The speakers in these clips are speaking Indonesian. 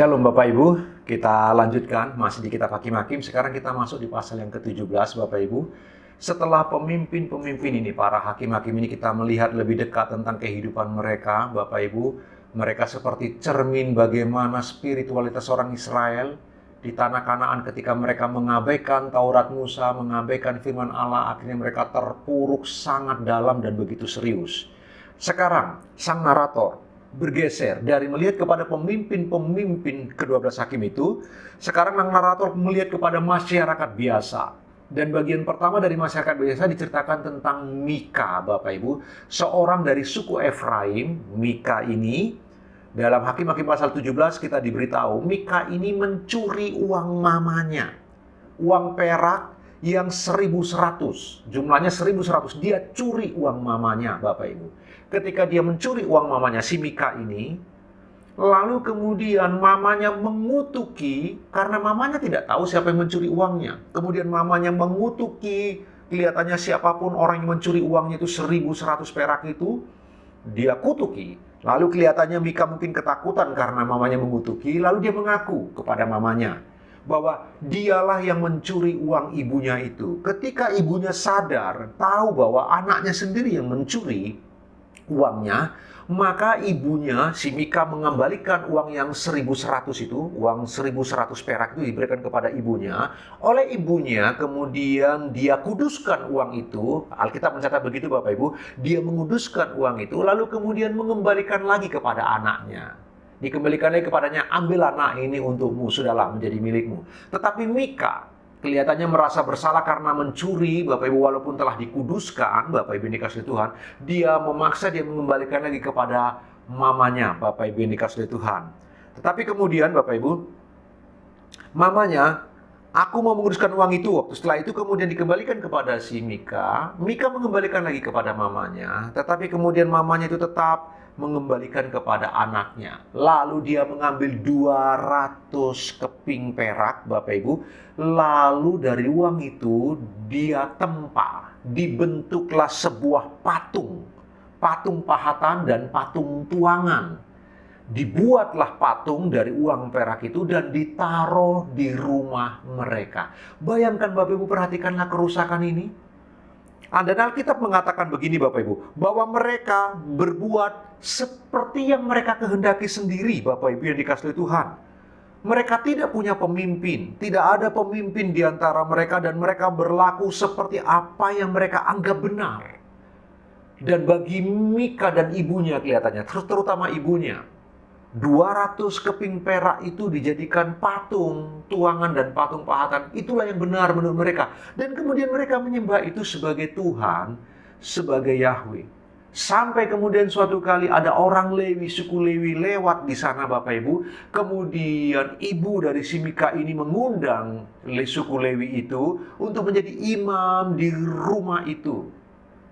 Shalom Bapak Ibu, kita lanjutkan masih di kitab Hakim-Hakim. Sekarang kita masuk di pasal yang ke-17 Bapak Ibu. Setelah pemimpin-pemimpin ini, para hakim-hakim ini, kita melihat lebih dekat tentang kehidupan mereka Bapak Ibu. Mereka seperti cermin bagaimana spiritualitas orang Israel di tanah Kanaan ketika mereka mengabaikan Taurat Musa, mengabaikan firman Allah. Akhirnya mereka terpuruk sangat dalam dan begitu serius. Sekarang sang narator bergeser dari melihat kepada pemimpin-pemimpin ke-12 hakim itu, sekarang sang narator melihat kepada masyarakat biasa. Dan bagian pertama dari masyarakat biasa diceritakan tentang Mika, Bapak Ibu, seorang dari suku Efraim. Mika ini dalam Hakim-Hakim pasal 17 kita diberitahu Mika ini mencuri uang mamanya, uang perak yang 1.100, jumlahnya 1.100. Dia curi uang mamanya, Bapak Ibu. Ketika dia mencuri uang mamanya, si Mika ini, lalu kemudian mamanya mengutuki, karena mamanya tidak tahu siapa yang mencuri uangnya. Kemudian mamanya mengutuki, kelihatannya siapapun orang yang mencuri uangnya itu 1.100 perak itu, dia kutuki. Lalu kelihatannya Mika mungkin ketakutan karena mamanya mengutuki, lalu dia mengaku kepada mamanya bahwa dialah yang mencuri uang ibunya itu. Ketika ibunya sadar, tahu bahwa anaknya sendiri yang mencuri uangnya, maka ibunya, si Mika, mengembalikan uang yang 1.100 itu, uang 1.100 perak itu diberikan kepada ibunya. Oleh ibunya, kemudian dia kuduskan uang itu. Alkitab mencatat begitu Bapak Ibu. Dia menguduskan uang itu, lalu kemudian mengembalikan lagi kepada anaknya. Dikembalikan lagi kepadanya, ambil anak ini untukmu, sudahlah menjadi milikmu. Tetapi Mika kelihatannya merasa bersalah karena mencuri, Bapak Ibu, walaupun telah dikuduskan, Bapak Ibu yang dikasihi Tuhan, dia memaksa, dia mengembalikan lagi kepada mamanya, Bapak Ibu yang dikasihi Tuhan. Tetapi kemudian, Bapak Ibu, mamanya, aku mau menguruskan uang itu. Waktu setelah itu kemudian dikembalikan kepada si Mika. Mika mengembalikan lagi kepada mamanya, tetapi kemudian mamanya itu tetap mengembalikan kepada anaknya. Lalu dia mengambil 200 keping perak, Bapak Ibu. Lalu dari uang itu dia tempa, dibentuklah sebuah patung. Patung pahatan dan patung tuangan. Dibuatlah patung dari uang perak itu dan ditaruh di rumah mereka. Bayangkan Bapak Ibu, perhatikanlah kerusakan ini. Dan Alkitab mengatakan begini Bapak Ibu, bahwa mereka berbuat seperti yang mereka kehendaki sendiri, Bapak Ibu yang dikasihi Tuhan. Mereka tidak punya pemimpin, tidak ada pemimpin di antara mereka, dan mereka berlaku seperti apa yang mereka anggap benar. Dan bagi Mika dan ibunya kelihatannya, terutama ibunya, 200 keping perak itu dijadikan patung tuangan dan patung pahatan. Itulah yang benar menurut mereka. Dan kemudian mereka menyembah itu sebagai Tuhan, sebagai Yahweh. Sampai kemudian suatu kali ada orang Lewi, suku Lewi lewat di sana Bapak Ibu. Kemudian ibu dari si Mika ini mengundang suku Lewi itu untuk menjadi imam di rumah itu,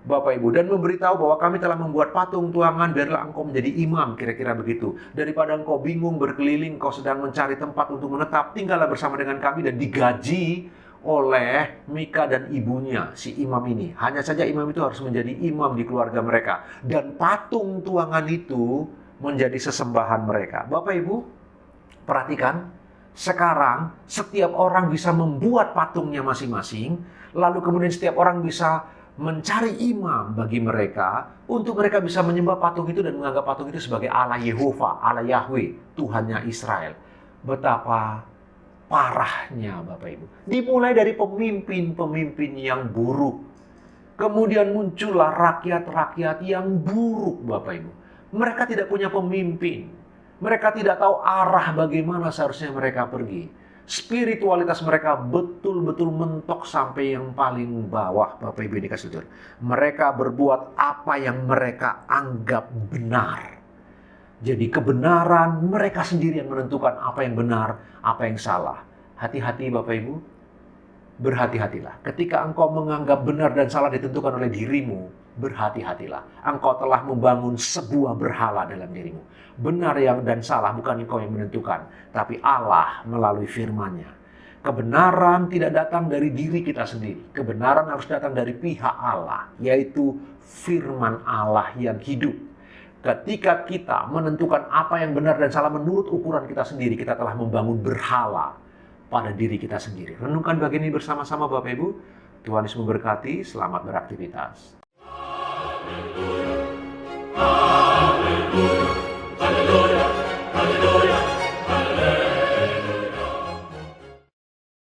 Bapak Ibu, dan memberitahu bahwa kami telah membuat patung tuangan, biarlah engkau menjadi imam, kira-kira begitu. Daripada engkau bingung berkeliling, engkau sedang mencari tempat untuk menetap, tinggallah bersama dengan kami. Dan digaji oleh Mika dan ibunya, si imam ini. Hanya saja imam itu harus menjadi imam di keluarga mereka. Dan patung tuangan itu menjadi sesembahan mereka. Bapak Ibu, perhatikan, sekarang setiap orang bisa membuat patungnya masing-masing, lalu kemudian setiap orang bisa mencari imam bagi mereka, untuk mereka bisa menyembah patung itu dan menganggap patung itu sebagai Allah Yehova, Allah Yahweh, Tuhannya Israel. Betapa parahnya Bapak Ibu. Dimulai dari pemimpin-pemimpin yang buruk. Kemudian muncullah rakyat-rakyat yang buruk Bapak Ibu. Mereka tidak punya pemimpin. Mereka tidak tahu arah bagaimana seharusnya mereka pergi. Spiritualitas mereka betul-betul mentok sampai yang paling bawah, Bapak Ibu dikasih Tuhan. Mereka berbuat apa yang mereka anggap benar. Jadi kebenaran mereka sendiri yang menentukan apa yang benar, apa yang salah. Hati-hati Bapak Ibu, berhati-hatilah. Ketika engkau menganggap benar dan salah ditentukan oleh dirimu, berhati-hatilah. Engkau telah membangun sebuah berhala dalam dirimu. Benar yang dan salah bukan engkau yang menentukan, tapi Allah melalui firman-Nya. Kebenaran tidak datang dari diri kita sendiri. Kebenaran harus datang dari pihak Allah, yaitu firman Allah yang hidup. Ketika kita menentukan apa yang benar dan salah menurut ukuran kita sendiri, kita telah membangun berhala pada diri kita sendiri. Renungkan bagian ini bersama-sama Bapak Ibu. Tuhan Yesus memberkati, selamat beraktivitas.